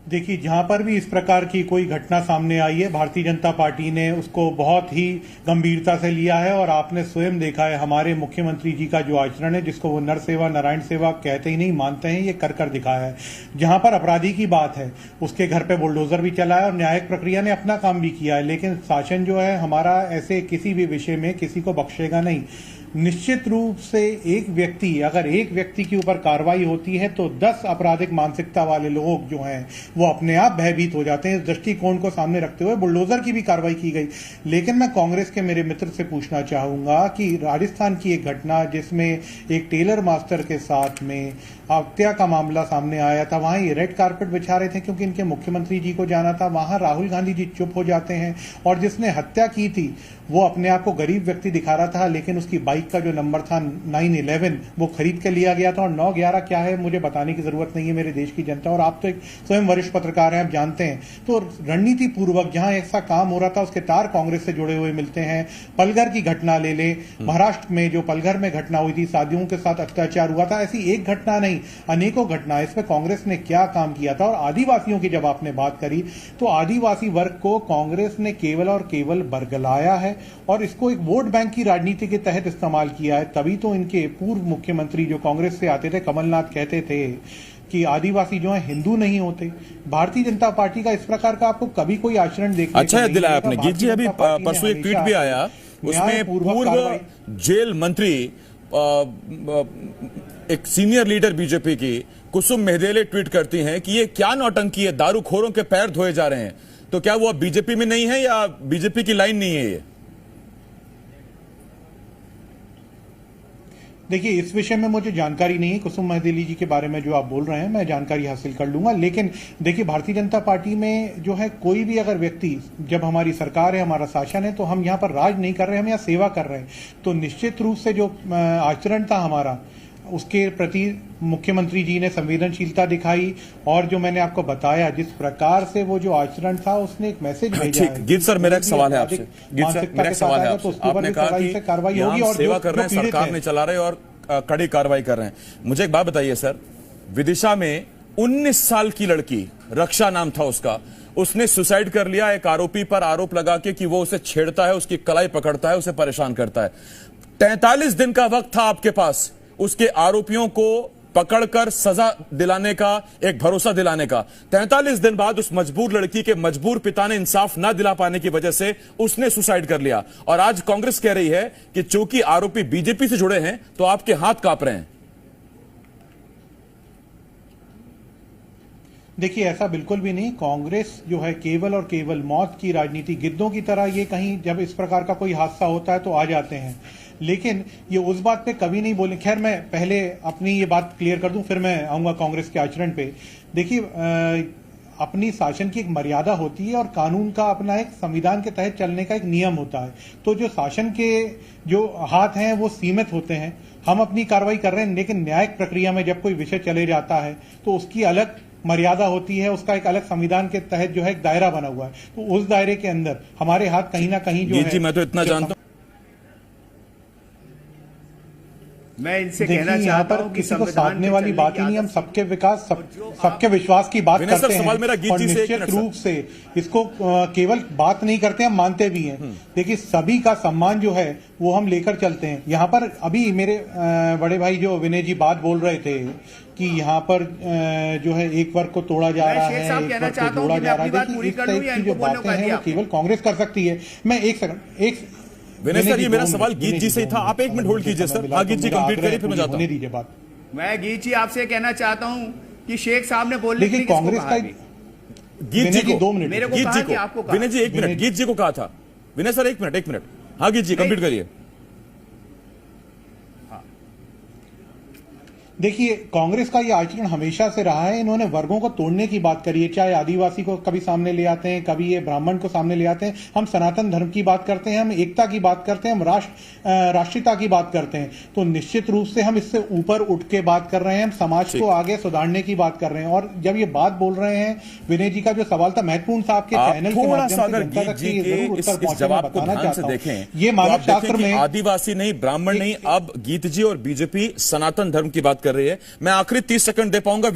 देखिए, जहां पर भी इस प्रकार की कोई घटना सामने आई है, भारतीय जनता पार्टी ने उसको बहुत ही गंभीरता से लिया है। और आपने स्वयं देखा है हमारे मुख्यमंत्री जी का जो आचरण है, जिसको वो नर सेवा नारायण सेवा कहते ही नहीं मानते हैं, ये कर कर दिखाया है। जहां पर अपराधी की बात है, उसके घर पे बुलडोजर भी चला है और न्यायिक प्रक्रिया ने अपना काम भी किया है। लेकिन शासन जो है हमारा ऐसे किसी भी विषय में किसी को बख्शेगा नहीं। निश्चित रूप से अगर एक व्यक्ति के ऊपर कार्रवाई होती है तो 10 आपराधिक मानसिकता वाले लोग जो हैं वो अपने आप भयभीत हो जाते हैं। इस दृष्टिकोण को सामने रखते हुए बुलडोजर की भी कार्रवाई की गई। लेकिन मैं कांग्रेस के मेरे मित्र से पूछना चाहूंगा कि राजस्थान की एक घटना जिसमें एक टेलर मास्टर के साथ में हत्या का मामला सामने आया था, वहां ये रेड कारपेट बिछा रहे थे क्योंकि इनके मुख्यमंत्री जी को जाना था। वहां राहुल गांधी जी चुप हो जाते हैं और जिसने हत्या की थी वो अपने आप को गरीब व्यक्ति दिखा रहा था, लेकिन उसकी बाइक का जो नंबर था 911 वो खरीद के लिया गया था। और 911 क्या है मुझे बताने की जरूरत नहीं है, मेरे देश की जनता, और आप तो एक स्वयं वरिष्ठ पत्रकार हैं, आप जानते हैं। तो रणनीति पूर्वक जहां ऐसा काम हो रहा था उसके तार कांग्रेस से जुड़े हुए मिलते हैं। पलघर की घटना ले ले, महाराष्ट्र में जो पलघर में घटना हुई थी, शादियों के साथ अत्याचार हुआ था, ऐसी एक घटना नहीं अनेकों घटना। इसमें कांग्रेस ने क्या काम किया था। और आदिवासियों की जब आपने बात करी तो आदिवासी वर्ग को कांग्रेस ने केवल और केवल बरगलाया है और इसको एक वोट बैंक की राजनीति के तहत इस्तेमाल किया है। तभी तो इनके पूर्व मुख्यमंत्री जो कांग्रेस से आते थे, कमलनाथ, कहते थे कि आदिवासी जो है हिंदू नहीं होते। भारतीय जनता पार्टी का इस प्रकार का आपको कभी कोई आचरण देखने अच्छा याद दिलाया आपने। गीत जी, अभी परसों एक ट्वीट भी आया, उसमें पूर्व जेल मंत्री एक सीनियर लीडर बीजेपी की कुसुम मेहदेले ट्वीट करती हैं कि ये क्या नौटंकी है, दारूखोरों के पैर धोए जा रहे हैं। तो क्या वो अब बीजेपी में नहीं है या बीजेपी की लाइन नहीं है ये? देखिए, इस विषय में मुझे जानकारी नहीं है कुसुम महदेली जी के बारे में जो आप बोल रहे हैं, मैं जानकारी हासिल कर लूंगा। लेकिन देखिए, भारतीय जनता पार्टी में जो है कोई भी अगर व्यक्ति, जब हमारी सरकार है, हमारा शासन है, तो हम यहाँ पर राज नहीं कर रहे, हम यहाँ सेवा कर रहे हैं। तो निश्चित रूप से जो आचरण था हमारा, उसके प्रति मुख्यमंत्री जी ने संवेदनशीलता दिखाई। और जो मैंने आपको बताया जिस प्रकार से वो जो आचरण था, उसने एक मैसेज भेजा है। गीत सर, मेरा एक सवाल है आपसे। गीत सर, मेरा एक सवाल है आपसे। आपने कहा कि कार्रवाई होगी और सेवा कर रहे हैं, सरकार ने चला रहे और कड़ी कार्रवाई कर रहे हैं। मुझे एक बात बताइए सर, विदिशा में 19 साल की लड़की, रक्षा नाम था उसका, उसने सुसाइड कर लिया एक आरोपी पर आरोप लगा के कि वो उसे छेड़ता है, उसकी कलाई पकड़ता है, उसे परेशान करता है। 43 दिन का वक्त था आपके पास उसके आरोपियों को पकड़कर सजा दिलाने का, एक भरोसा दिलाने का। 43 दिन बाद उस मजबूर लड़की के मजबूर पिता ने इंसाफ ना दिला पाने की वजह से उसने सुसाइड कर लिया। और आज कांग्रेस कह रही है कि चूंकि आरोपी बीजेपी से जुड़े हैं तो आपके हाथ कांप रहे हैं। देखिए, ऐसा बिल्कुल भी नहीं। कांग्रेस जो है केवल और केवल मौत की राजनीति, गिद्धों की तरह ये कहीं जब इस प्रकार का कोई हादसा होता है तो आ जाते हैं, लेकिन ये उस बात पे कभी नहीं बोले। खैर, मैं पहले अपनी ये बात क्लियर कर दूं, फिर मैं आऊंगा कांग्रेस के आचरण पे। देखिए, अपनी शासन की एक मर्यादा होती है और कानून का अपना एक संविधान के तहत चलने का एक नियम होता है। तो जो शासन के जो हाथ हैं वो सीमित होते हैं। हम अपनी कार्रवाई कर रहे हैं, लेकिन न्यायिक प्रक्रिया में जब कोई विषय चले जाता है तो उसकी अलग मर्यादा होती है, उसका एक अलग संविधान के तहत जो है एक दायरा बना हुआ है। तो उस दायरे के अंदर हमारे हाथ कहीं ना कहीं जो है। मैं तो इतना जानता हूं, मैं इनसे कहना चाहता हूं कि किसी को साधने वाली बात ही नहीं। हम सबके विकास, सबके विश्वास की बात करते हैं और निश्चित रूप से इसको केवल बात नहीं करते, हम मानते भी हैं। देखिए, सभी का सम्मान जो है वो हम लेकर चलते हैं। यहाँ पर अभी मेरे बड़े भाई जो विनय जी बात बोल रहे थे कि यहाँ पर जो है एक वर्ग को तोड़ा जा रहा है, एक वर्ग को जोड़ा जा रहा है। देखिए, इस टाइप की जो बातें हैं वो केवल कांग्रेस कर सकती है। मैं एक सेकंड, विनय सर, ये मेरा सवाल गीत जी से ही था। आप एक मिनट होल्ड कीजिए सर। हाँ, गीत जी कंप्लीट करिए, फिर मैं जाता हूं। दीजिए बात। मैं गीत जी आपसे कहना चाहता हूं कि शेख साहब ने बोलने के लिए कांग्रेस का गीत जी को 2 मिनट, गीत जी को, विनय जी 1 मिनट, गीत जी को कहा था। विनय सर 1 मिनट। हाँ गीत जी कंप्लीट करिए। देखिए, कांग्रेस का ये आचरण हमेशा से रहा है। इन्होंने वर्गों को तोड़ने की बात करी है, चाहे आदिवासी को कभी सामने ले आते हैं, कभी ये ब्राह्मण को सामने ले आते हैं। हम सनातन धर्म की बात करते हैं, हम एकता की बात करते हैं, हम राष्ट्रीयता की बात करते हैं। तो निश्चित रूप से हम इससे ऊपर उठ के बात कर रहे हैं, हम समाज को आगे सुधारने की बात कर रहे हैं। और जब ये बात बोल रहे हैं, विनय जी का जो सवाल था महत्वपूर्ण था, आपके चैनल के माध्यम से जनता तक जरूर उत्तर पहुंचाना बताना चाहता हूं। ये मानव शास्त्र में आदिवासी नहीं, ब्राह्मण नहीं, अब गीत जी और बीजेपी सनातन धर्म की बात कर रही है। मैं आखिरी 30 सेकंड दे पाऊंगा।